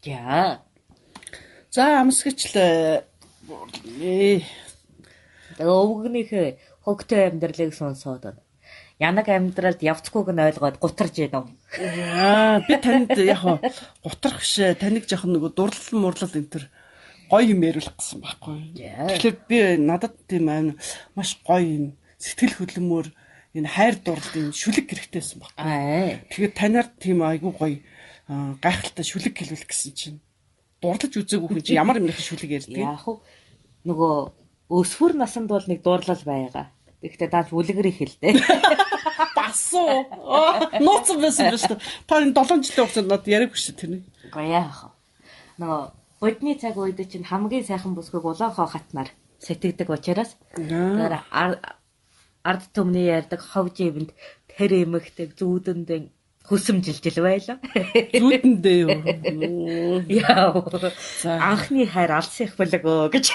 За. За амсгчлээ. Өвгнийхээ хөгтөө амьдралыг сонсоод янаг амьдралд явцгүйг нь ойлгоод гутарж байна уу? Би танд яг гутрах биш таныг жоохон нөгөө дурлал мурлал энэ төр гоё юм яриулах гэсэн байхгүй. Тэгэхээр би надад тийм аа маш гоё юм сэтгэл хөдлөмөр энэ хайр дурлалын шүлэг хэрэгтэйсэн байхгүй. Тэгэхээр танаар тийм айгүй гоё гайхалтай шүлэг хэлүүлэх гэсэн чинь дурлаж үзээгүй хүн чи ямар юмны шүлэг ярьдаг. Яг хөө нөгөө өсвөр наснд бол нэг дурлал байгаа. Тэгэхдээ дааж үлгэр их хэлдэг. Басуу. Ноцсон байсан биш үү? Та энэ 7 жилийн хугацаанд над яриаг биш тэрний. Гоёах. Нөгөө будны цаг үед чинь хамгийн сайхан бүсгүйг улаанхоо хатнаар сэтгэдэг учраас тэр ард түмний ярддаг ховж ивэнд тэр эмэгтэй зүүдэндээ хүсэмжилжил байлаа. Зүүдэндээ юу? Яа. Анхны хайр алсын их болоо гэж.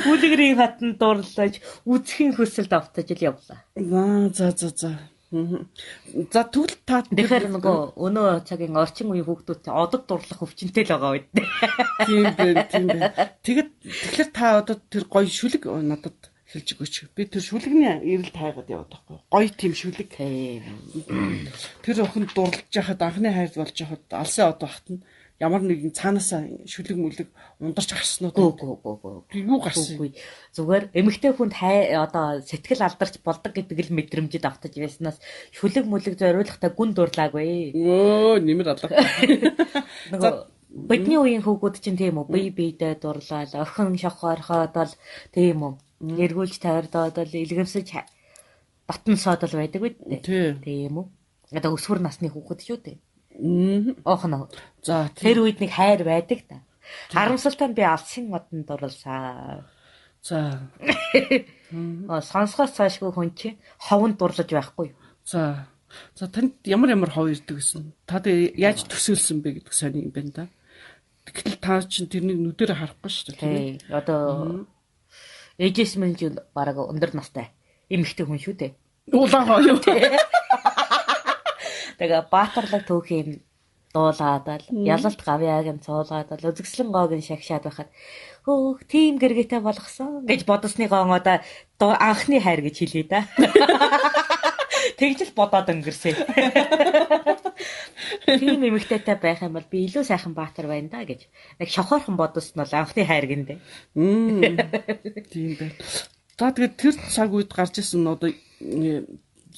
Үлгэрийн хатанд дурлаж үзхийн хүсэлд автаж ил явлаа. За. За тэгвэл та тэгэхээр нөгөө өнөө цагийн орчин үеийн хүүхдүүд одод дурлах өвчнөд л байгаа үед. Тийм байна. Тэгэхээр та одоо тэр гоё шүлэг надад хэлж өгөөч. Би тэр шүлэгний эрэл тайгаад яваад байхгүй. Гоё тийм шүлэг. Тэр охин дурлаж яхад анхны хайр болж яхад алсын одоо хатна ямар нэгэн цаанаасаа шүлэг мүлэг ундарч гарснууд юу гарсан. Зүгээр эмэгтэй хүнд одоо сэтгэл алдарч болдог гэдэг л мэдрэмжид автаж байснаас шүлэг мүлэг зориулахтай гүн дурлаагүй. Нэмэр алга. Нөгөө бидний үеийн хүүхдүүд чинь тийм үү бие биедээ дурлал охин шохоорхоод бол тийм үү эргүүлж тайрдоод л илгэвсэж батн содол байдаг үү. Тийм үү. Одоо өсвөр насны хүүхэд шүү дээ. Охно. За тэр үед нэг хайр байдаг та. Харамсалтай нь би алсын модонд дурлаа. За. Сонсгоос цаашгүй хүн чи ховонд дурлаж байхгүй юу? За танд ямар хов ирдэг гэсэн. Та яаж төсөөлсөн бэ гэдэг сони юм байна да. Гэтэл та чинь тэрнийг нүдээр харахгүй шүү дээ. Одоо ээжээс минь ч бараг өндөр настай эмэгтэй хүн шүү дээ. Улаангаа юу? Тэгээ баатарлаг түүхийн дуулаад л ялалт гавьяаг нь цуулгаад л үзэгслэн гоог нь шагшаад байхад хөөх тийм гэргээтэй болгосон гэж бодсныгоо одоо анхны хайр гэж хэлээ да. Тэгж л бодоод өнгөрсөн. Тийм эмэгтэйтэй байх юм бол би илүү сайхан баатар байна да гэж нэг шохоорхон бодсон бол анхны хайр гиндэ. Тийм байна. За тэгээд тэр цаг үед гарч ирсэн одоо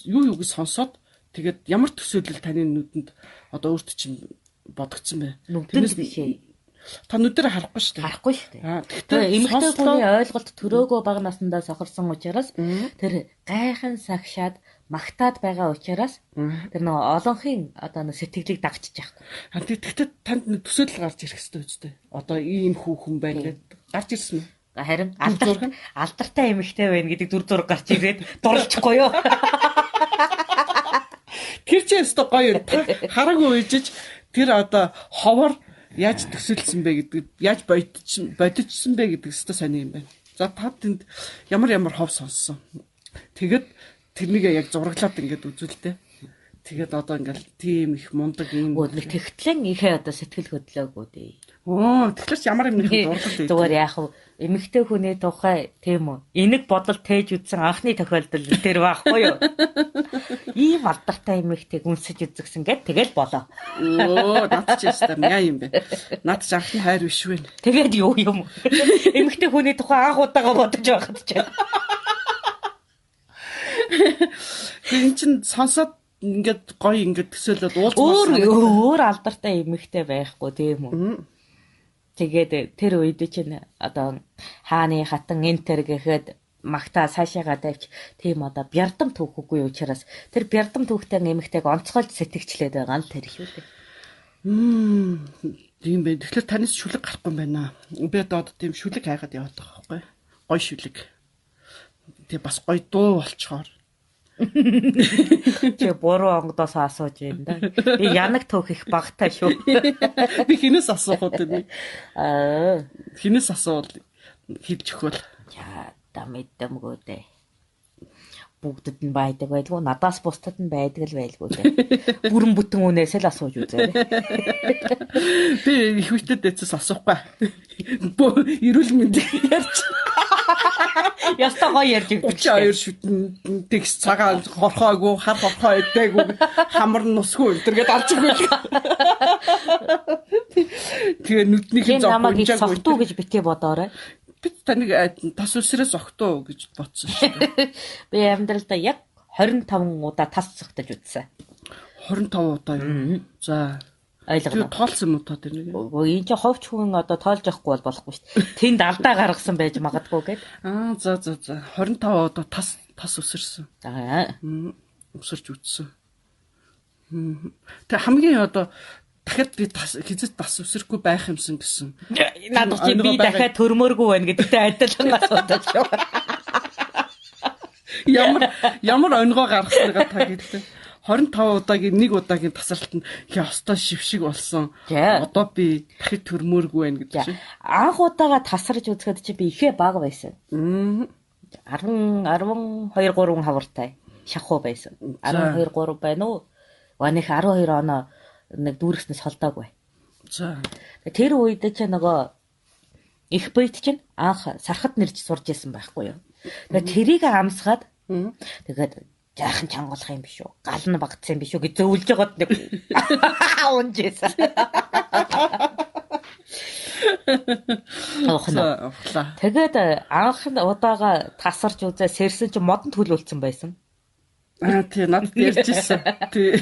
юу гэж сонсоод тэгээд ямар төсөөлөл таны нүдэнд одоо өөрт чинь бодогдсон бэ? Нүдэнд бишээ. Та нүдээр харахгүй шүү дээ. Харахгүй шүү дээ. Тэгэхээр эмэгтэй хүний ойлголт төрөөгөө бага наснда сохорсон учраас тэр гайхан сагшаад магтаад байгаа учраас тэр нөгөө олонхын одоо сэтгэлийг дагчиж яахгүй. Тэгэхдээ танд төсөөлөл гарч ирэх хэрэгтэй үстэй. Одоо ийм хүүхэн байна гэдэг гарч ирсэн үү? Харин алдартай эмэгтэй байна гэдэг дүр зураг гарч ирээд дурлахгүй юу? Тэр ч өстой гоё хараагүй үйжиж тэр одоо ховор яаж төсөөлсөн бэ гэдэг яаж бодчихсон бэ гэдэг өстой сони юм байна. За та тэнд ямар хов сонссон. Тэгэд тэрнийг яг зураглаад ингээд үзүүлдэ. Тэгээд одоо ингээл тийм их мундаг юм. Нэг тэгтлэн ихээ одоо сэтгэл хөдлөөгүй дээ. Тэгэхээр ч ямар юм нэг дурлал дээ. Зүгээр яах вэ? Эмэгтэй хүний тухай тийм үү? Энийг бодол тээж үзсэн анхны тохиолдол тэр байхгүй юу? Ийм алдартай эмэгтэйг үнсэж үзсэн гэд тэгэл болоо. Над ч ястаа яа юм бэ? Над ч анхны хайр биш вэ? Тэгээд юу юм? Эмэгтэй хүний тухай анх удаага бодож байхад ч. Гин чин сонсоод ингээд гоё ингээд төсөөлөд өөр алдартай эмэгтэй байхгүй тийм үү? Тэгээд тэр үед чинь одоо хааны хатан энтер гэхэд магтаа цаашаагаа давч тийм одоо бярдам түүхгүй учраас тэр бярдам түүхтэй эмэгтэйг онцгойлж сэтгэгчлээд байгаа нь тэр шүү дээ. Тийм байх. Тэгэхээр танаас шүлэг гарахгүй юм байна. Би одоо тийм шүлэг хайгаад яваад байгаа байхгүй. Гоё шүлэг. Тэг бас гоё дуу болчоор. Чи буруу онгодоос асууж байна да. Би янаг төөх их багтаа шүү. Би хинээс асуух уу тийм. Хинээс асуувал хэлж өгөөл. За та мэддэмгүй дээ. бүгдэд нь байдаг байлгүй надаас бусдад нь байдаг л байлгүй дээ. Бүрэн бүтэн үнээс л асууж үзээрэй. Би их хүчтэй дэцэс асуухгүй. Эрүүл мэндийг ярьж. Ястаа гоё ярьж өгдөг. 32 шүтэн тэгс цагаан хорхоогүй, хар хорхоо идээгүй, хамар нусгүй өдөргээд алж өгвөл. Тэгээ нүднийхээ зов хунжааг зогтуу гэж битгий бодоорой. Би таныг тас үсрээс зогтуу гэж бодсон шүү дээ. Би амьдралдаа яг 25 удаа тас зогтож үзсэн. 25 удаа юу? За ойлгоно. Тоолсон юм уу та тэр нэг? Энд чинь ховч хүн одоо тоолж явахгүй бол болохгүй шүү дээ. Тэнд алдаа гаргасан байж магадгүй гээд. За 25 удаа тас үсэрсэн. За Өсөрч үтсэн. Тэг хамгийн одоо дахиад би хизэж тас үсрэхгүй байх юмсан гэсэн. Надад чи би дахиад төрмөөргүй байна гэдэгтэй адилхан асуудал шүү. Ямар өнгөө гаргаснаа та гэлээ. 25 удаагийн нэг удаагийн тасралт нь ястаа шившиг болсон. Одоо би дахид төрмөөргүй байна гэдэг чинь. Анх удаага тасарч үзэхэд чи би ихээ бага байсан. 10 12 3 хавартай шахуу байсан. 12 3 байна уу? Оных 12 оноо нэг дүүрснээс холдоогүй. За. Тэр үед ч нөгөө их бит чинь анх сархад нэрж сурж исэн байхгүй юу. Тэгээ тэрийг амсгаад тэгээд жаахан чангалах юм биш үү? Гал нь багтсан юм биш үү гэж зөөлж байгаад нэг унжээсэн. Тэгээд анх удаага тасарч үзээ сэрсэн чи модон төлөвлөсөн байсан. Тий надад ярьжсэн. Тий.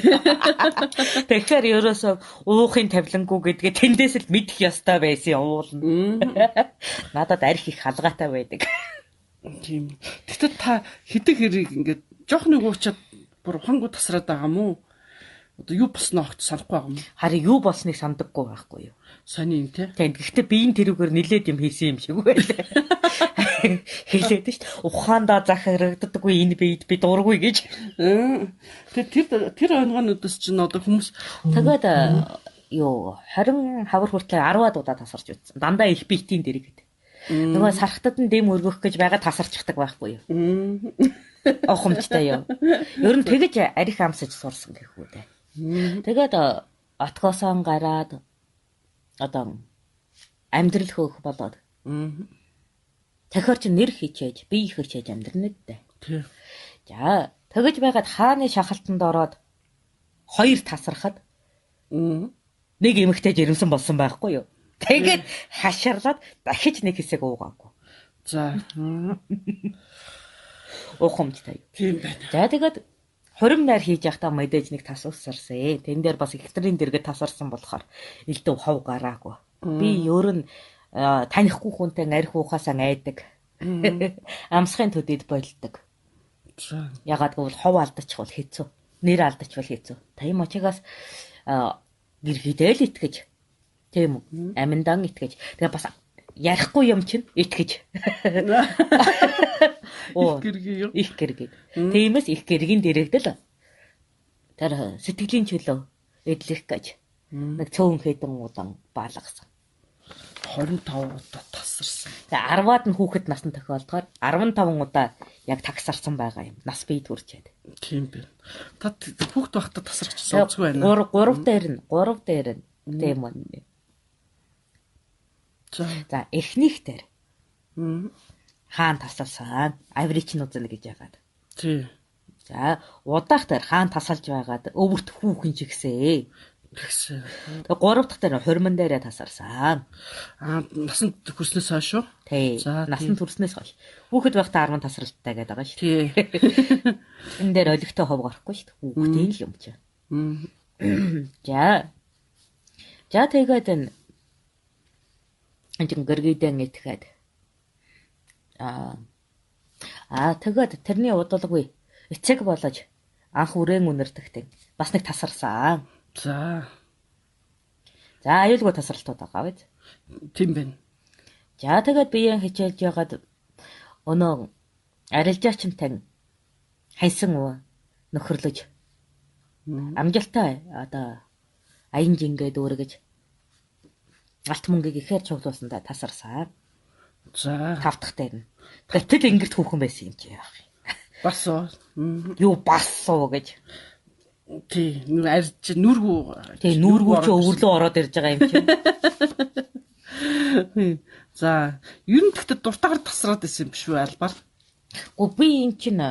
Тэгэхээр ерөөсөө уухын тавилангүй гэдгээ тэндээс л мэдэх ёстой байсан уулна. Надад арх их халгаатай байдаг. Тийм. Тэгтээ та хэдэг хэрэг ингээд жоох нэг уучаад бүр ухаангуу тасраад байгаа мó? Одоо юу босноо огт санахгүй байгаа юм. Харин юу болсныг сандаггүй байхгүй юу? Сони юм тий. Тэгээд гэхдээ биеийн тэрүүгээр нилээд юм хийсэн юм шиг байлаа. Хэлээд шүү дээ. Ухаандаа захирагддаггүй энэ биед би дургүй гэж. Тэгээд тэр онгоонуудаас чинь одоо хүмүүс тэгээд юу 20 хавар хүртэл 10-аад удаа тасарч үзсэн. Дандаа их биетийн дэрэг гэдэг. Нөгөө сархтад нь дэм өргөх гэж байгаа тасарчдаг байхгүй юу? Охомжтой юу. Ер нь тэгэж арих амсаж сурсан гэх үү дээ. Тэгээд отгоосон гараад одоо амьдрал хөөх болоод. Тэгэхэр чи нэр хичээж, бие хичээж амьдрна дээ. Тий. За, тэгэж байгаад хааны шахалтанд ороод хоёр тасархад нэг эмэгтэй жирэмсэн болсон байхгүй юу? Тэгээд хашаарлаад дахиж нэг хэсэг уугаагүй. За. Ухамжтай юу. Тийм байна. За тэгээд хурим найр хийж явахдаа мэдээж нэг тас усарсан. Тэн дээр бас ихтрийн дэргэд тасарсан болохоор элдв хов гараагүй. Би өөр нь танихгүй хүнтэй арх уухасаа айдаг. Амсхын төдөд болдог. За. Ягаад гэвэл хов алдчихвал хэцүү. Нэр алдчихвал хэцүү. Тийм учраас гэрхидэл итгэж. Тийм үү? Аминдан итгэж. Тэгээ бас ярихгүй юм чинь итгэж. Их гэрэг. Тиймээс их гэрэгийн дэрэгдэл тэр сэтгэлийн чөлөө эдлэх гэж нэг цөөн хэдэн удаан баалгасан. 25 удаа тасарсан. Тэгээ 10-аад нь хүүхэд насны тохиолдохоор 15 удаа яг тагсарсан байгаа юм. Нас бие төрчээд. Тийм байна. Та хүүхэд байхдаа тасарчсан үзгүй байна. 3 дээр нь. Тийм үү. За эхнийх дээр. Хаан тасалсан. Аврич нь үзэнэ гэж яагаад. Тий. За удаах дээр хаан тасалж байгаад өвөрт хүүхэн жигсээ. Тэгсэн. Тэгээ 3 дахь дээр хурман дээрээ тасарсан. Насанд хүрснээс хойш шүү. Тий. Насанд хүрснээс хойш. Хүүхэд байхдаа 10 тасралттай гэдэг байгаа шүү. Тий. Энэ дээр олигтой хов гарахгүй шүү. Хүүхдийн л юм чи. За тэгээд энэ гэргийдэн итгэхэд тэгээд тэрний удалгүй эцэг болож анх үрээн үнэрдэгтэй бас нэг тасарсан. За аюулгүй тасралтууд байгаа биз? Тийм байна. За тэгээд биеийн хичээлж ягаад өнөө арилжаачинтай хайсан нөхөрлөж амжилттай одоо аян жингээд өөргөж алт мөнгийг ихээр цуглуулсандаа тасарсан. За 5 дахь дээр нь. Гэтэл ингэрт хүүхэн байсан юм чи яах юм. Бас уу. Юу бас уу гэж. Тий, арьж нүргүү. Тэгээ нүргүү чи өвөрлөө ороод ирж байгаа юм чинь. За, ер нь гэхдээ дуртагаар тасраад исэн юм биш үү албаар? Гү би эн чинь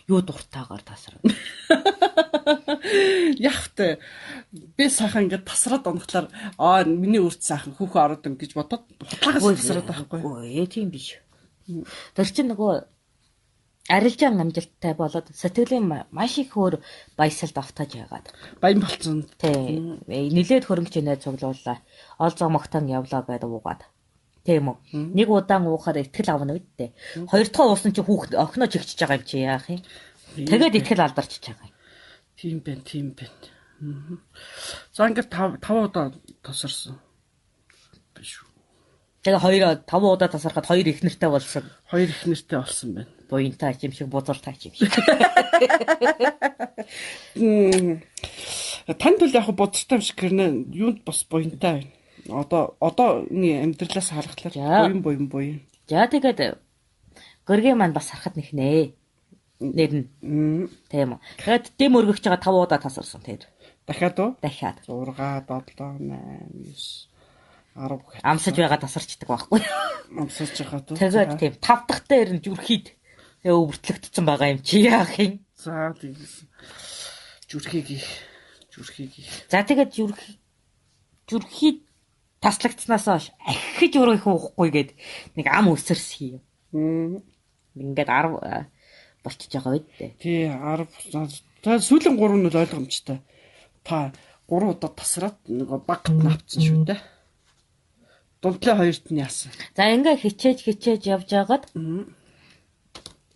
юу дуртаагаар тасраад. Яхт би сайхан ингээд тасраад онохлоор миний үрд сайхан хүүхэн ороод ин гэж бодоод хутлагаас тасраад байхгүй. Үгүй тийм биш. Тэр чинь нөгөө арилжаан амжилттай болоод сэтгэлийн маш их өөр баясгалд автаж яагаад. Баян болцсон. Тий. Нилээд хөрөнгөч нэ цуглууллаа. Ол зомогтон явлаа гэдэг уугаад. Тийм үү. Нэг удаан уухаар итгэл авна үдтэй. Хоёр дахь уусан чи хүүхд охиноо чигчж байгаа юм чи яах юм. Тэгээд итгэл алдарчиж байгаа юм. Тийм байна. За ингээд 5 удаа тасарсан. Биш үү. Тэгээ 5 удаа тасархад 2 их нэртэй болсон. 2 их нэртэй болсон байна. Буянтай юм шиг, бузартай юм шиг. Танд бол яг бодортой юм шиг гэрнэ юунд бас буянтай байна. Одоо амьдралаас харахад буян. За тэгээд гөргийн маань бас харахад нэхнэ. Нэр нь. Тийм үү. Тэгээд дэм өргөж байгаа 5 удаа тасарсан тэр. Дахиад уу? Дахиад. 6, 7, 8, 9 10 амсаж байгаа тасарчдаг байхгүй. Амсаж байгаа тоо. Тэгээд тийм 5 дахь дээр нь зүрхийд өвөртлөгдсөн байгаа юм чи яах юм. За тэгээс зүрхийг. За тэгээд зүрхийд таслагдсанаас хойш ахиж уруу их уухгүй гээд нэг ам өсөрсөн юм. Ингээд 10 болчихж байгаа үедээ. Тий 10. За сүүлийн 3 нь ойлгомжтой. Та 3 удаа тасраад нэг багт навцсан шүү дээ. Дундлын хоёрт нь яасан. За ингээ хичээж явж байгаад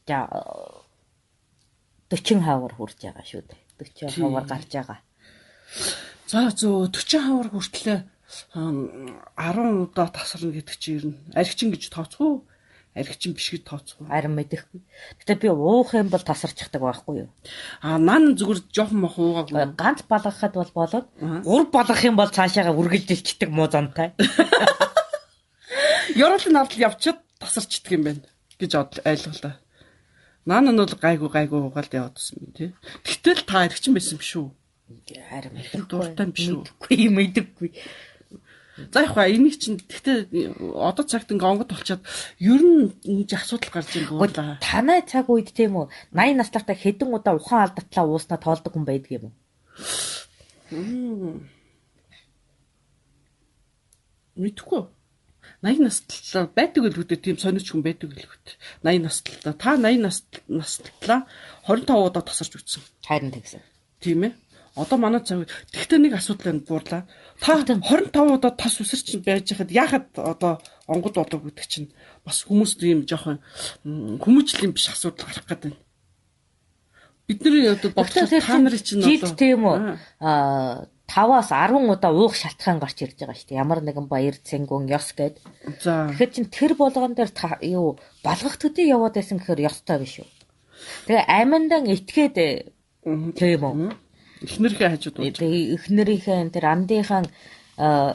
за 40 хавар хүрж байгаа шүү дээ. 40 хавар гарч байгаа. За 40 хавар хүртлээ 10 удаа тасарна гэдэг чинь ер нь архичин гэж тооцох уу? Архичин биш гэж тооцох уу? Харин мэдэхгүй. Гэтэ би уух юм бол тасарчихдаг байхгүй юу? Нан зүгээр жоохон мох уугаагүй. Ганц балгахад бол болоод 3 балгах юм бол цаашаага үргэлжилчдэг муу зантай. Ёроолын навдал явчаад тасарчдаг юм байна гэж ойлголоо. Наан нь бол гайгүй угаалд яваадсан юм тий. Тэгтэл та архичин байсан юм шүү. Харин дуртай юм шүү. Мэдхгүй. За яг хаа энийг чинь тэгтээ одоо цагт ингээ онгод болчиход ер нь энэ асуудал гарч иргүү л. Танай цаг үед тийм үү 80 наслахтай хэдэн удаа ухаан алдартлаа ууснаа тоолдог хүн байдаг юм уу? Мэдхгүй. 80 наслаа байдаг л үүдээ тийм сонирч хүн байдаг л үүд. 80 наслаа. Та 80 наслаа 25 удаа тасарч үтсэн. Харин тэгсэн. Тийм ээ. Одоо манай цаг тэгтээ нэг асуудал буурлаа. Та 25 удаа тас үсэрч байж хахад яхад одоо онгод болов гэдэг чинь бас хүмүүст ийм жоохон хүмүүжлийн биш асуудал гарах гэдэг байна. Бидний одоо бодох та нарын чинь одоо тийм үү 5-аас 10 удаа уух шалтгаан гарч ирж байгаа шүү дээ. Ямар нэгэн баяр цэнгүүн ёс гээд. За. Тэгэхээр чин тэр болгон дээр юу балгах төдий яваад байсан гэхээр ёстой биш үү? Тэгээ аминдан итгээд тийм үү? Эхнэрийнхээ хажууд уу. Эхнэрийнхээ тэр андынхаа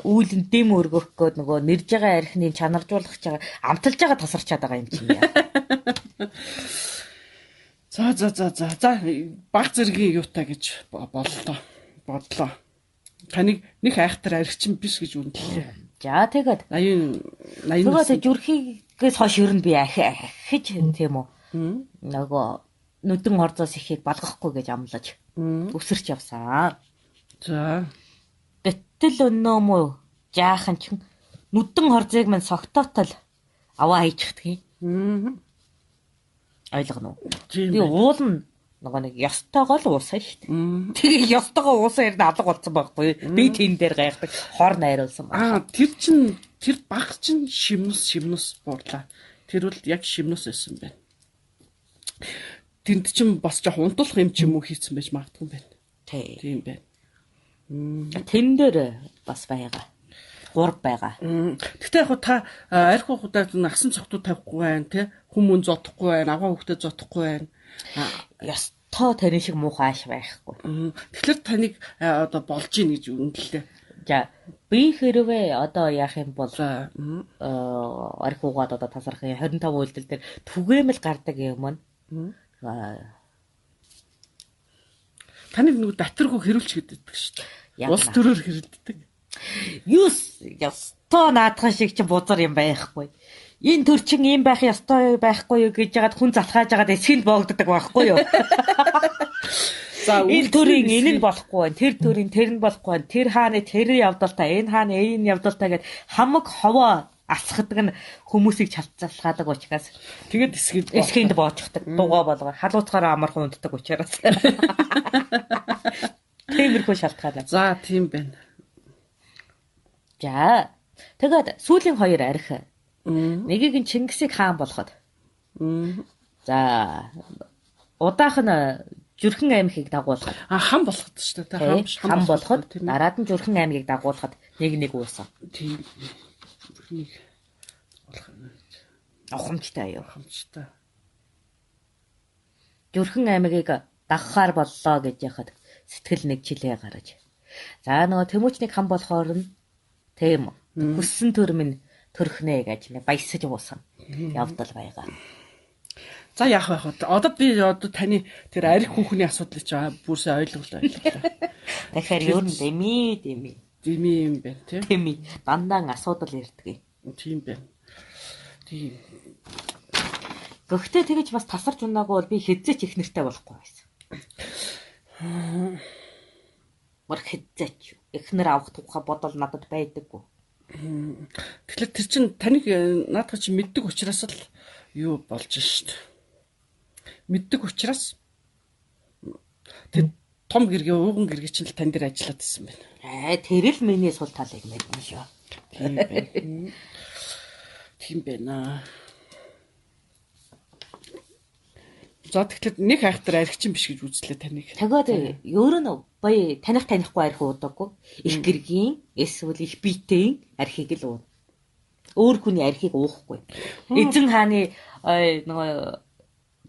үүлэн дэм өргөх гээд нөгөө нэрж байгаа архины чанаржуулах чагаа амталж байгаа тасарчаад байгаа юм чинь яа. За баг зэргийн юутай гэж бодлоо. Таныг нэг айхтар архичин биш гэж үнэллээ. За тэгээд 80 тэгээд зүрхийгээс хойш ер нь би ахиж тийм үү. Нөгөө нүдэн орзоос ихийг балгахгүй гэж амлаж өсөрч явсан. За. Гэтэл өнөө мө жаахан ч нүдэн хорзыг мань согтоотол аваа хийчихдэг юм. Ойлгоно уу? Би уулна нөгөө нэг ёстойгоо л уусаа шүү дээ. Тэгээ ёстойгоо уусаа ирнэ алга болсон байхгүй. Би тэн дээр гайхдаг хор найруулсан байна. Тэр баг чинь шимнус буурлаа. Тэр бол яг шимнус байсан байна. Тэнд чинь бас жоох унтуулах юм ч юм уу хийсэн байж магадгүй байна. Тийм байна. Тэн дээр бас байгаа. 3 байгаа. Гэхдээ яг та арх хугацаанд насан цогтууд тавихгүй байна тий. Хүмүүн зодохгүй байна, аваа хөвгтөд зодохгүй байна. Ёстой таны шиг муухай ааш байхгүй. Тэгэхээр таныг одоо болж ийн гэж үнэллээ. За би хэрвээ одоо яах юм бол За арх угаад одоо тасархын 25 үйлдэл дээр түгээмэл гардаг юм нь. Таныг нэг татваргүй хэрүүлч гэдэг шүү дээ. Улс төрөөр хэрэлддэг. Ёстой наадхан шиг чи бузар юм байхгүй. Энэ төр чин юм байх ёстой байхгүй юу гэж яагаад хүн залхааж яагаад эсхинд боогддог байхгүй юу? За энэ төрийн энэ нь болохгүй байна. Тэр төрийн тэр нь болохгүй байна. Тэр хааны тэр явдалтай, энэ хааны энэ явдалтай гэд хамаг ховоо алсгадаг нь хүмүүсийг чалцалхаадаг учраас тэгээд эсхинд боочхдаг. Дугаа болгоо халууцгаараа амархан унтдаг учраас. Тиймэрхүү шалтгаан. За тийм байна. За тэгээд сүүлийн хоёр арх. Нэгийг нь Чингисийг хаан болгоод. За удаах нь Зүрхэн аймгийг дагуулхад. Хан болгоод шүү дээ. Хан болгоод дараад нь Зүрхэн аймгийг дагуулхад нэг uuсан. Тийм. Зүрхнийг ухамжтай юу? Ухамжтай. Зүрхэн аймгийг дагахаар боллоо гэж яхад сэтгэл нэг жилээ гаргаж. За нөгөө Тэмүүчнийг хан болохоор нь тийм хүссэн төрмөн төрхнэ гэж баясаж уусан. Явдал байгаа. За яах вэ? Одоо би таны тэр арх хүүхний асуудлыг ч бүрсээ ойлголоо. Тэгэхээр ер нь дэми юм байна тийм. Дэми дандаа асуудал ирдэг. Тийм байна. Тийм. Гэхдээ тэгэж бас тасарч унаагүй бол би хэзээ ч их нэртэй болохгүй байсан. Мөр хэзээ ч эхнэр авах тухай бодол надад байдаггүй. Тэгэхээр тэр чин таныг наадах чи мэддэг учраас л юу болж шít. Мэддэг учраас тэр том гэргээ ууган гэргээ чинь л тань дээр ажиллаад байсан байна. Тэр л миний сул талыг мэднэ шүү. Тийм байна. Тийм байна. За тэгэхээр нэг хайхтар архичин биш гэж үзлээ таныг. Тэгээд өөр нь баяа танихгүй архи уудаггүй. Их гэргийн эсвэл их биетэй архийг л ууд. Өөр хүний архийг уухгүй. Эзэн хааны нөгөө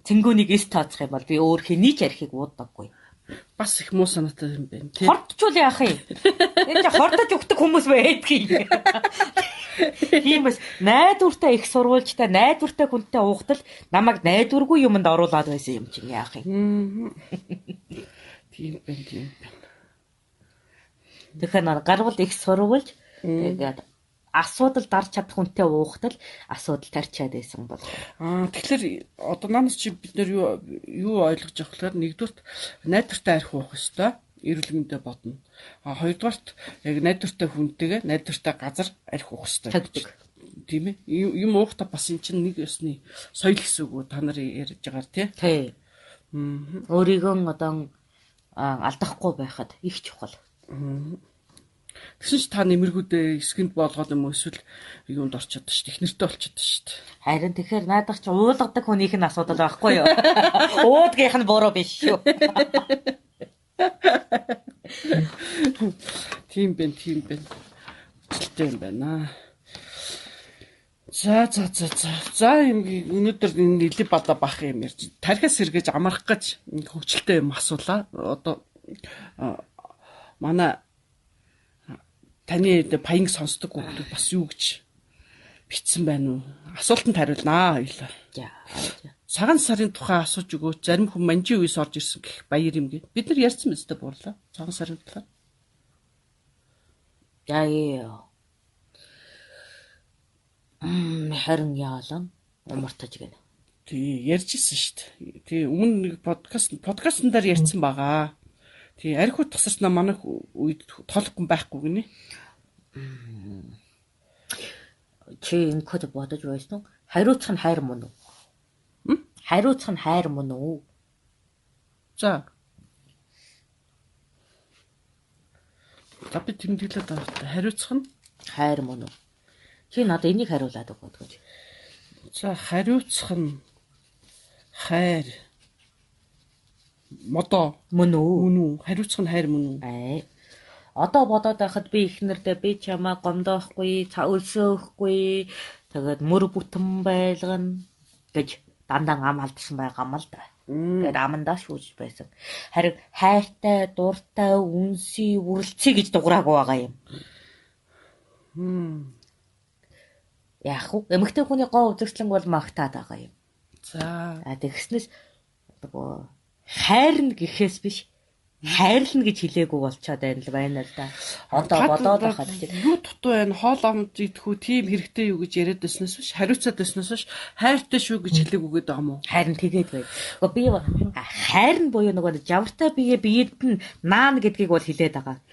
цэнгүүнийг эс тооцох юм бол би өөр хэний ч архийг уудаггүй. Бас их муу санаатай юм байна тий. Хордчул яах юм? Энэ хордож өгдөг хүмүүс байдгийг. Тиймээс найдвартай их сурвалжтай найдвартай хүнтэй уухдал намайг найдваргүй юмд оруулаад байсан юм чинь яах юм? Тийм байна тийм байна. Тэгэхээр гарвал их сурвалж тэгээд асуудал дарж чадах хүнтэй уухдал асуудал тарчаад байсан бол. Тэгэхээр одоо наанаас чи бид нэр юу ойлгож авахлаар нэгдүгürt найдвартай арх уух ёстой. Эрүүл мэндэ бодно. Хоёрдугаарт яг найдвартай хүнтэйгээ найдвартай газар арх уух ёстой. Тийм ээ. Юм уухта бас эн чинь нэг ёсны соёл гэсэн үг та нар ярьж байгаа тий. Тий. Өөрийгөө одоо алдахгүй байхад их чухал. Тэгсэн чи та нэмэргүүдээ эсгэнд болгоод юм уу эсвэл юунд орчод шүү дээ. Ихнэртэй болчиход шүү дээ. Харин тэгэхээр наадах чи уулгадаг хүнийх нь асуудал байхгүй юу? Уудгийнх нь буруу биш шүү. Тийм байна. Өчөлтэй юм байна. За өнөөдөр нэлээд бада бах юм ярьж. Тархиас сэргээж амарх гэж хөвгчлөлтэй юм асуулаа. Одоо манай таны паянг сонсдог хүмүүс бас юу гэж бичсэн байна уу? Асуултанд хариулнаа хоёлаа. Цагаан сарын тухай асууж өгөөч. Зарим хүн манжийн үеэс орж ирсэн гэх баяр юм гээд. Бид нар ярьсан мэт буурлаа. Цагаан сарын талаар. Харин яалаа умартаж гэнэ. Тий, ярьжсэн шүү дээ. Тий, өмнө нэг подкастн дээр ярьсан байгаа. Тий, арх ут тасарснаа манайх үед толохгүй байхгүй гинэ. Чи ингээд бодож байсан уу? Хариуцах нь хайр мөн үү? Хариуцах нь хайр мөн үү? За. Tapit тэмдэглээд байгаа. Хариуцах нь хайр мөн үү? Чи надад энийг хариулаад өгөөд гэж. За, хариуцах нь хайр модоо мөн үү? Хариуцах нь хайр мөн үү? Одоо бодоод байхад би ихнэрдээ би чамаа гомдоохгүй, өлсөөхгүй, тэгээд мөр бүтэн байлгана гэж дандаа ам алдсан байгаа юм л да. Тэгээд амандаа шүүж байсан. Харин хайртай, дуртай, үнсий, үрэлцээ гэж дуграагүй байгаа юм. Яах вэ? Эмэгтэй хүний гоо үзэгслэн бол магтаад байгаа юм. За. Тэгснээс нөгөө хайрна гэхээс биш хайрлна гэж хэлээгүй болчоод байна л да. Одоо бодоод байхад юу дутуу байна? Хоол амд идэхүү тийм хэрэгтэй юу гэж яриад байснаас биш, хариуцаад байснаас биш, хайртай шүү гэж хэлээгүйгээд байгаа юм уу? Харин тэгээд бай. Би хайрна буюу нөгөө жавартай биеэ биед нь наана гэдгийг бол хэлээд байгаа.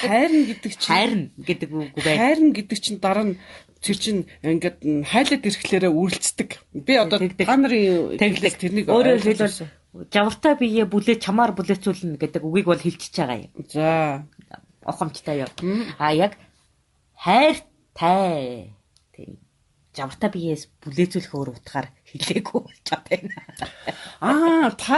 Хайрна гэдэг чинь хайрна гэдэг үг бай. Хайрна гэдэг чинь дараа нь тэр чинь ингээд хайлаад ирэхлээрээ үргэлждэг. Би одоо та нарын тэрнийг өөрөөр хэлбэл жавартай биеэ бүлээ чамаар бүлээцүүлнэ гэдэг үгийг бол хэлчихэж байгаа юм. За. Ухамжтай юу. Яг хайртай. Тийм. Жавартай биеэс бүлээцүүлэх өөр утгаар хэлээгүй болчиход байна. Та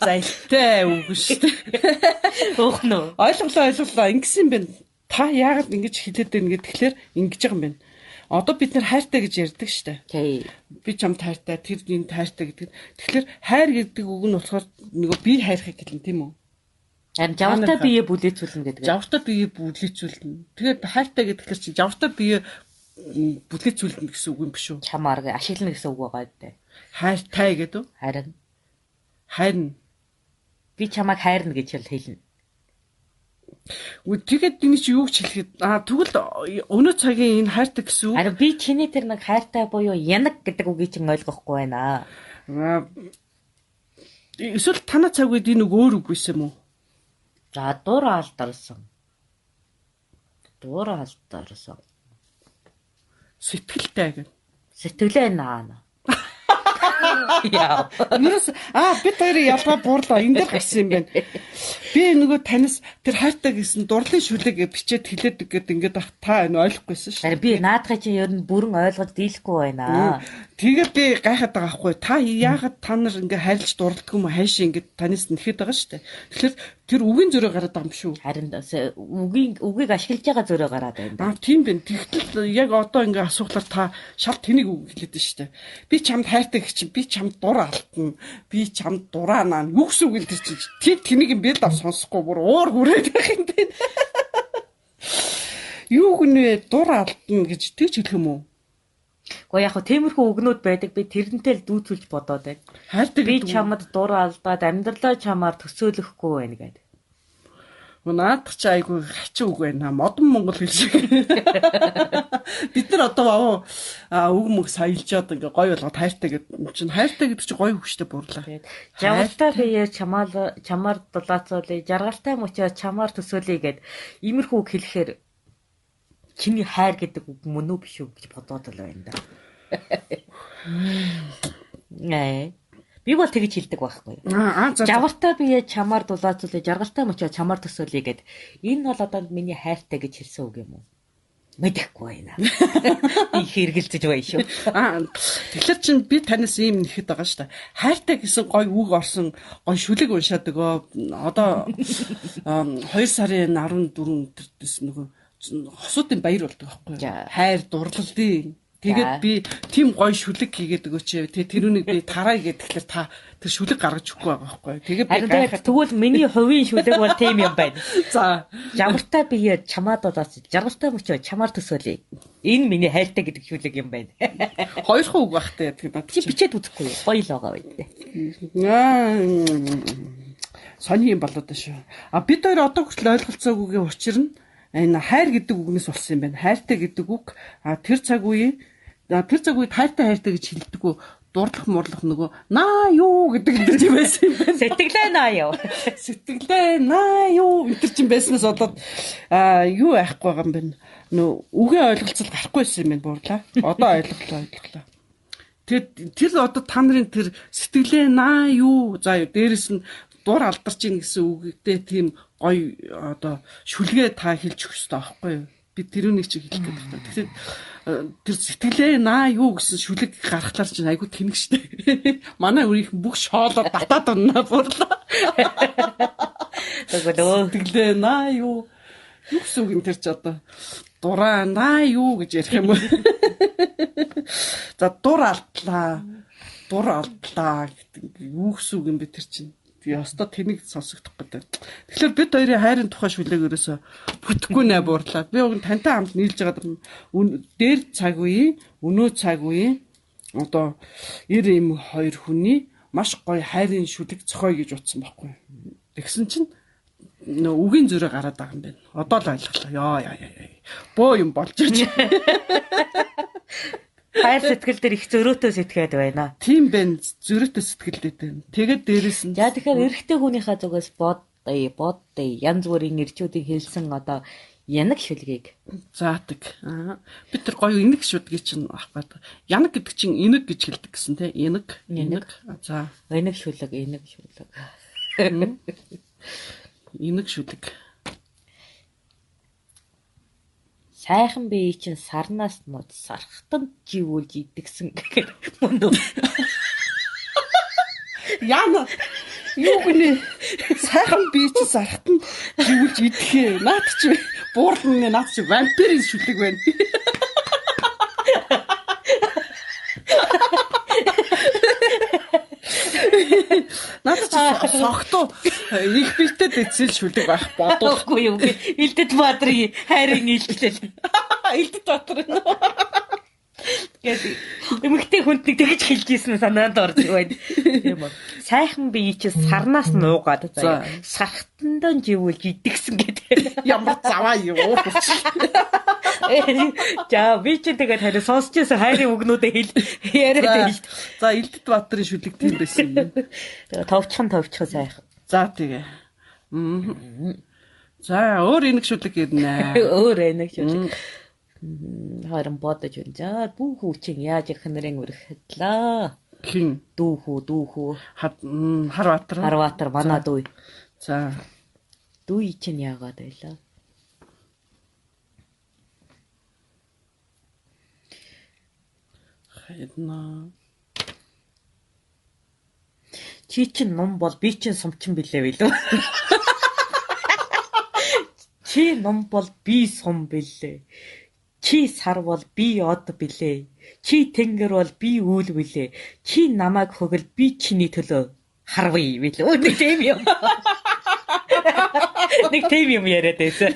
зайлтай үг шүү дээ. Өөх нөө. Ойлголоо. Ингэсэн байна. Та яагаад ингэж хэлээд байна гэхээр ингэж байгаа юм байна. Одоо бид нэр хайртай гэж ярьдаг штэ. Тий. Би чамд хайртай, тэр энэ хайртай гэдэг. Тэгэхээр хайр гэдэг үг нь болохоор нөгөө би хайрхыг хэлнэ тийм үү? Харин жавартай биеэ бүлээцүүлнэ гэдэг. Жавартай биеэ бүлээцүүлнэ. Тэгэхээр хайртай гэдэг чинь жавартай биеэ бүлээцүүлнэ гэсэн үг юм биш үү? Чамаар ашиглана гэсэн үг байгаа дээ. Хайртай гэдэг үү? Харин. Би чамайг хайрна гэж хэлнэ. Тэгээд энэ чи юу гэж хэлэхэд тэгвэл өнөө цагийн энэ хайртай гэсэн үг. Харин би чиний тэр нэг хайртай буюу янаг гэдэг үгийг чинь ойлгохгүй байна. Эсвэл танаа цаг үед энэ үг өөр үг байсан юм уу? За дур алдарсан. Сэтгэлтэй гэх. Сэтгэлээ наана. Яа. Би тэрийг ялгаа буурлаа. Энд дээр гарсан юм байна. Би нөгөө танаас тэр хайртай гэсэн дурлалын шүлэг бичээд хэлээд гэдэг ингээд та энэ ойлгохгүйсэн шүү. Би наадхай чи ер нь бүрэн ойлгож дийлэхгүй байна. Тэгээд би гайхаад байгаа байхгүй. Та яагаад та нар ингээд хайрлаж дурладаг юм хайшаа ингээд танаас нэхэд байгаа шүү дээ. Тэгэхээр тэр үгийн зөрөө гараад байгаа юм шүү. Харин үгийг ашиглаж байгаа зөрөө гараад байна. Тийм байна. Тэгтэл яг одоо ингээд асуухлаар та шал тэнийг үг хэлээд байна шүү дээ. Би чамд хайртай гэх чинь би чамд дур алтна. Би чамд дураанаа. Юу гэсэн үг энэ чинь. Тэнийг би л сонсохгүй бүр уур хүрээд байх юм байна. Юу гэнэ дур алтна гэж тийч хэлэх юм уу? Гэхдээ яг хөө тиймэрхүү үгнүүд байдаг. Би тэрнтэй л дүүцүүлж бодоод байна. Хайртай би чамд дур алдаад амьдралаа чамаар төсөөлөхгүй байна гэдэг. Наадах чи айгүй хачин үг байна. Модон монгол хэл шиг. Бид нар одоо үг мөг саялжаад ингээ гоё болгоод хайртай гэдэг чинь хайртай гэдэг чинь гоё хөвгчтэй буурлаа. Жавартай биеэр чамаар дулаацуулъя, жаргалтай мөчөө чамаар төсөөлье гэд иймэрхүү үг хэлэхээр чиний хайр гэдэг үг мөн үү биш үү гэж бодоод л байна да. Би бол тэгж хэлдэг байхгүй. Жавартай бие чамаар дулаацуулъя, жаргалтай мөчөө чамаар төсөөлье гэд энэ бол одоо миний хайртай гэж хэлсэн үг юм уу? Мэдэхгүй байна. Би хэрэгэлцэж байна шүү. Тэгэхээр чинь би танаас ийм нэхэд байгаа шүү дээ. Хайртай гэсэн гой үг орсон гой шүлэг уншаад өгөө. Одоо 2 сарын 14 өдөртөөс нөгөө хосуудын баяр болдог байхгүй юу? Хайр дурлалын. Тэгээд би тийм гоё шүлэг хийгээд өгөөч. Тэрүүнийг би тараа гэхэд та тэр шүлэг гаргаж өгөхгүй байгаа байхгүй юу? Тэгээд би гайхаад тэгвэл миний хувийн шүлэг бол тийм юм байна. За, жамартай бие чамаад болооч, жаргалтай мөчөө чамаар төсөөлье. Энэ миний хайртай гэдэг шүлэг юм байна. Хоёрхан үг багтай гэдэг чи бичээд үзэхгүй юу? Гоё л байгаа байдээ. Сони юм болоод шүү. Бид хоёр одоо хүртэл ойлголцоогүйгийн учир нь энэ хайр гэдэг үгнээс болсон юм байна. Хайртай гэдэг үг тэр цаг үед хайртай гэж хэлдэггүй дурлах мурлах нөгөө наа юу гэдэг энэ ч байсан юм байна. Сэтгэлээ наа юу. Сэтгэлээ наа юу энэ ч юм байснаас одоо юу айхгүй байгаа юм байна. Нөө үгийн ойлголцол гарахгүйсэн юм байна буурлаа. Одоо ойлголоо. Тэр одоо та нарын тэр сэтгэлээ наа юу за дээрэс нь дур алдарч ийн гэсэн үгтэй тийм гоё одоо шүлгээ та хэлж өгөх хэрэгтэй байхгүй юу? Би тэрүүнийг чи хэлэх гэдэг байна. Тэгэхээр тэр сэтгэлээ наа юу гэсэн шүлэг гаргахлаар чинь айгүй тэнэг штэ. Манай үрийнх бүх шоолоо батаад унаа буурлаа. Сэтгэлээ наа юу гэсэн үг юм тэр чи одоо дураа наа юу гэж ярих юм бэ? За дур алдлаа. дур алдлаа гэдэг юу гэсэн үг юм бэ тэр чинь. Яста тэнийг сонсогдох гэдэг. Тэгэхээр бид хоёрын хайрын тухай шүлээгээрээс бүтэхгүй нэ буурлаа. Би уг тантай хамт нийлж байгаа дээр цаг үеийн, өнөө цаг үеийн одоо 90 хоёр хүний маш гоё хайрын шүлэг зохио гэж утсан байхгүй. Тэгсэн чинь үгийн зүрэ гараад байгаа юм байна. Одоо л ойлголоо. Яа. Бөө юм болж ирж. Хайр сэтгэл дээр их зөрөөтэй сэтгэхэд байна. Тийм байна. Зөрөөтэй сэтгэлдээ байна. Тэгээд дээрэс нь за тэгэхээр эрэгтэй хүнийхээ зүгээс бод янз бүрийн ирчүүдийн хэлсэн одоо янаг шүлгийг заадаг. Бид тэр гоё инэг шүлгийг чинь авах гэдэг. Янаг гэдэг чинь инэг гэж хэлдэг гэсэн те. Инэг. За. Инэг шүлэг. Инэг шүлэг. Сайхан бие чинь сарнаас нууц сархтанд живүүлж идэгсэн гэхээр мөн үү? Яна юу гэнэ сайхан бие чинь сархтанд живүүлж идэхээ. Наад чи буурлын наад чи вампирийн шүлэг байна. Наад чи согтуу их битэд эцэл шүлэг байх бодохгүй юу. Илдэт баадрын хайрын илтлэл. Илдэт баатар. Тэгээд эмэгтэй хүнднийг тэгж хэлжсэн санаанд орж байна. Тийм үү. Сайхан бие чи сарнаас нуугаад сархтандаа живүүлж идэгсэн гэдэг. Ямар заваа юу. За би чи тэгээд харин сонсч байсан хайрын үгнүүдээ яриад байл. За Илдэт баатрын шүлэг тийм байсан юм. Тэгээд товчхон сайхан. За тэгээ. За өөр инэг шүлэг ирнэ. Өөр инэг шүлэг. Харин бодож байна. За дүү хүү чинь яаж их нэрэн өрхөдлөө. Хин дүү хүү Харбаатар манай дүү. За дүү чинь яагаад байлаа? хайдна. Чи чинь ном бол би чинь сумчин билээ билүү? Чи ном бол би сум билээ. Чи сар бол би од билээ. Чи тэнгэр бол би үүл билээ. Чи намайг хөгөл би чиний төлөө харвъя билээ. Нэг тийм юм. Нэг тийм юм яриад байсан.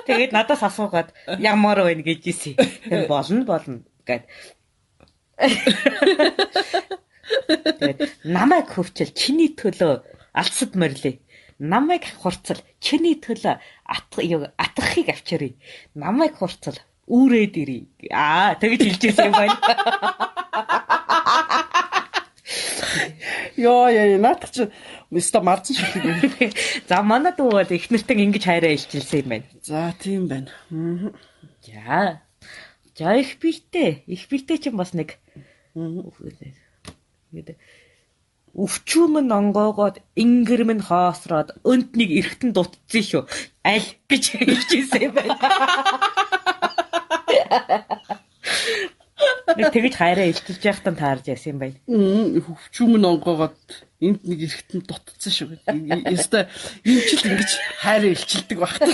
Тэгээд надаас асуугаад ямар вэ гэж ийсэн. Болно гэд. Тэгээд намайг хөвчл чиний төлөө алсад морилээ. Намайг хурцал чиний төлөө атгахыг авчиръя. Намайг хурцал үүрээд ирье. Тэгж хэлжсэн юм байна. Яа, наадах чи өстө марцсан шүлэг юм. За манай дүү бол их нэртэн ингэж хайраа илчилсэн юм байна. За тийм байна. За их бийтэй чинь бас нэг өвчүүмэн онгоогоод ингэрмэн хоосроод өнднийг эргэтэн дутцсан шүү. Аль гэж хэлжсэн юм байна. Нэг тэгж хайраа илчилж яхтан таарж яасан юм байна. Өвчүүмэн онгоогоод энд нэг эргэтэн дутцсан шүү. Яста юм чил ингэж хайраа илчилдэг багтаа.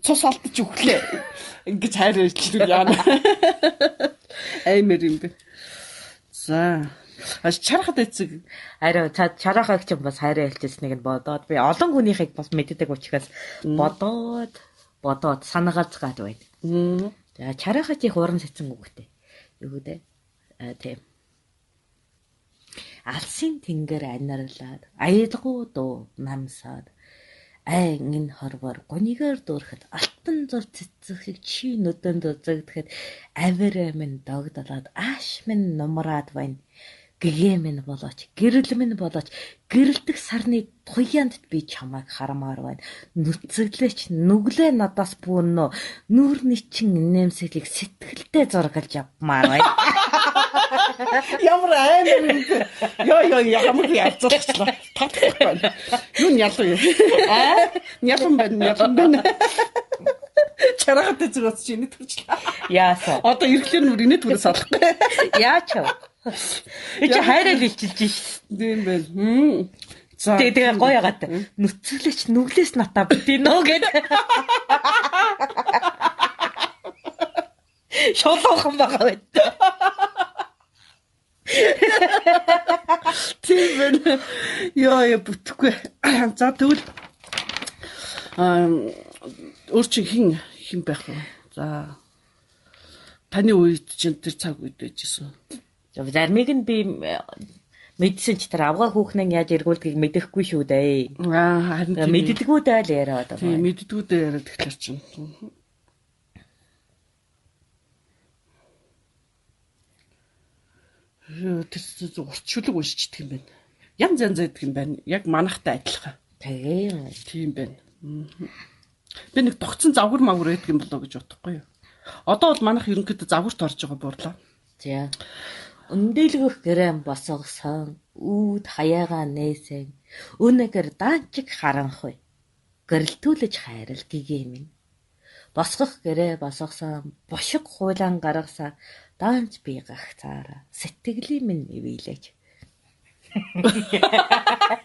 Цус алдаж өглөө. Ингэж хайраа илчилдэг яана. Аймэр юм бэ. За. Чарахад эцэг. Арай чарахаг ч бас хайраа илчилснийг нь бодоод би олон хүнийхийг бас мэддэг учраас бодоод санаагаалцгаад байна. За чарахад их уран сэцэн үгтэй. Юу гэдэг? Тийм. Алсын тэнгэр анарлаад аялгуу дуу намсаад айн энэ хорвор гонигээр дүүрэхэд алтан зур цэцэг чи нүдэнд үзэгдэхэд авир минь догдолоод ааш минь нумраад байна. Гэгээ минь болооч, гэрэл минь болооч, гэрэлдэх сарны туяанд би чамайг харамаар байна. Нүцэглээч нүглээ надаас бүүнөө нүүрний чин нэмсэлийг сэтгэлдээ зургалж авмаар байна. Ямар аймаг юм. Ямар ялцуулчлаа. Татах байна. Юу ялуу юм. Нялан байна. Чарахад эцэг чи инээд төрчлээ. Яасан. Одоо эргэлэр нүр инээд төрөөс олохгүй. Яач вэ? Чи хайраа илчилж ш. Тийм байл. За. Тэгээ гоё ягаад нүцгэлээч нүглээс натаа битээ нөө гэд. Шулуухан байгаа байт. Тийм байна. Яа бүтэхгүй. За тэгвэл өөр чи хэн байх вэ? За таны үед чинь тэр цаг үед байжсэн. Зармиг нь би мэдсэн ч тэр авгаа хүүхнэн яаж эргүүлдгийг мэдэхгүй шүү дээ. Харин мэддэггүйдээ л яриад байгаа. Тийм мэддэггүйдээ яриад тэгэхээр чинь. Тэр уртшүлэг уншчихдаг юм байна. Янз янз байдаг юм байна. Яг манахтай адилхан. Тийм байна. Би нэг тогтсон завхар магур байдаг юм болоо гэж бодохгүй юу. Одоо бол манах ерөнхийдөө завхарт орж байгаа буурлаа. За. Өндөөлгөх грэм босгосон үүд хаяага нээсэн өнөгөр даанчиг харанхуй гэрэлтүүлж хайрал гигэм. Босгох гэрээ босгосон бошиг хуйлан гаргасан даанч би гахцаараа сэтгэлийн минь ивэлэж.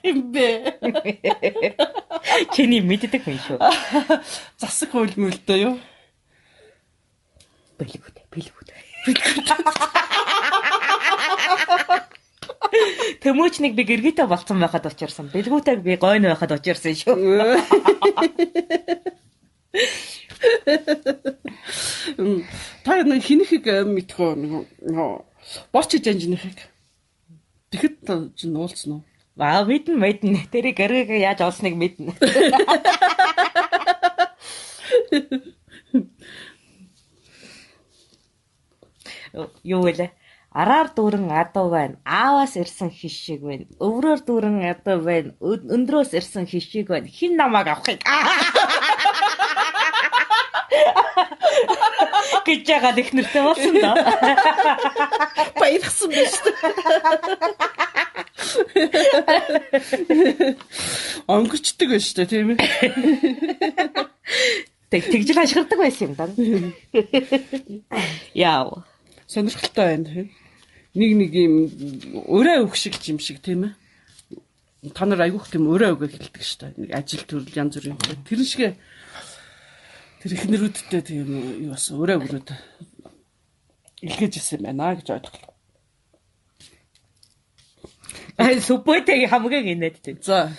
Имбэ. Чиний мэддэг юм шүү. Засаг хуйл мөлдөө юу? Бэлгүүд. Тэмүүчнийг би гэргитэй болцсон байхад очирсан. Бэлгүүтэйг би гойн байхад очирсан шүү. Та нэг хинэхийг мэдхөө нэг борч жанжныхыг. Тэгэхэд чинь уулцсан уу? Мэднэ. Тэрийг гэргийг яаж олсныг мэднэ. Юу вэ? Араар дүүрэн адуу байна. Ааваас ирсэн хишиг байна. Өврөөр дүүрэн адуу байна. Өндрөөс ирсэн хишиг байна. Хин намайг авахыг. Гэж яагаад их нэртэй болсон доо. Баярсан биз дээ. Онгорчдөг байна шүү дээ, тийм ээ. Тэгжил ашигладаг байсан юм даа. Яа. Сонирхолтой байна. Нэг юм өрөө өг шиг юм шиг тийм ээ. Та нар айгүйх тийм өрөө өг хэлдэг шүү дээ. Нэг ажил төрөл янз бүрийн. Тэр шиг тэр ихнэрүүдтэй тийм юу бас өрөө өгнөд илгээж ирсэн байна гэж ойлголоо. Сүпэтэйг хамгийн инээдтэй. За.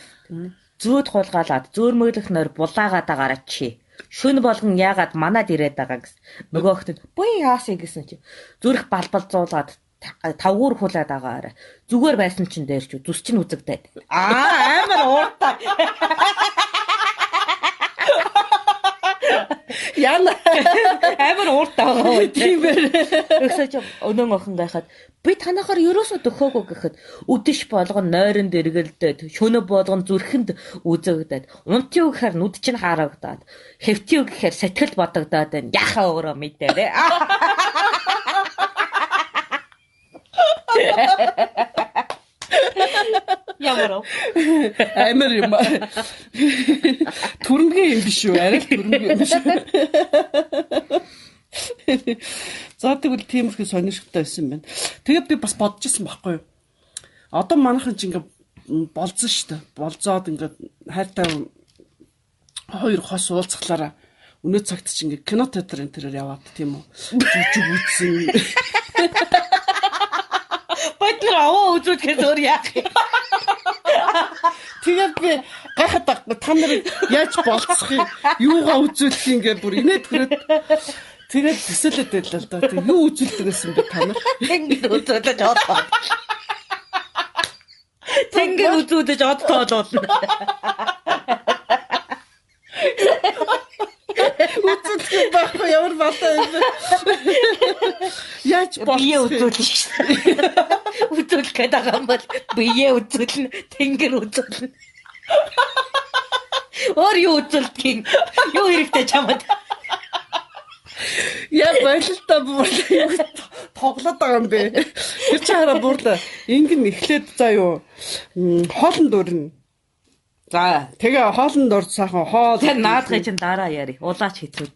Зүүд хулгаалаад зөөрмөглөх нойр булаагаад байгаараа чи. Шүн болгон яагаад манад ирээд байгаа гэс. Нөгөөхт нь буй яасыг гэсэн чи. Зүрх балбалзуулаад тавгуур хулаад байгаараа. Зүгээр байсан чин дээр ч зүс чин үзэгдээд. Амар ууртай. Яна амар ууртай байгаа тийм ээ. Өсөж өнөө охин гайхаад би танахаар ерөөсөө төхөөгөө гэхэд үдэш болгон нойронд эргэлдээд шөнө болгон зүрхэнд үзэгдээд унтюу гэхээр нүд чинь харагдаад хэвтүү гэхээр сэтгэл бодогдоод байна. Яхаа өөрөө мэдээрээ. Ямар амар юм. Түрэмгийн юм биш үү? Арай түрэмгийн юм биш үү? За тэгвэл тиймэрхүү сонирхолтой байсан байна. Тэгээд би бас бодож ирсэн байхгүй юу? Одоо манайхан ч ингээ болзсон шүү дээ. Болзоод ингээ хайртай хоёр хос уулзахлаараа өнөө цагт ч ингээ кино театр энэ төрөөр яваад тийм үү? Жүжиг үзсэн. Батлаа аваа үзүүлэхэд өөр яах юм? Тэгээд би гайхаад та нарыг яаж болцох юм? Юугаа үзүүлэх юм гээ бүр инээд хүрээд тэгээд төсөөлөд байлаа л да. Тэг юу үзүүлдэг гэсэн бэ та нар? Тэнгэр үзүүлж одтоо. Тэнгэр үзүүлж одтоо болно. Үзүүлэх байхгүй ямар балтай юм бэ? Яаж бие үзүүлнэ шүү. Үзүүлэх гэдэг юм бол бие үзүүлнэ, тэнгэр үзүүлнэ. Өөр юу үзүүлдэг юм? Юу хэрэгтэй чамд? Яа байлтаа бүр тоглоод байгаа юм бэ? Тэр чи хараа буурлаа. Ингэн эхлээд заа юу? Хоолн дөрнө. За тэгээ хоолнд орж сайхан хоол. Тэр наадгыг чинь дараа яри. Улаач хэцүү.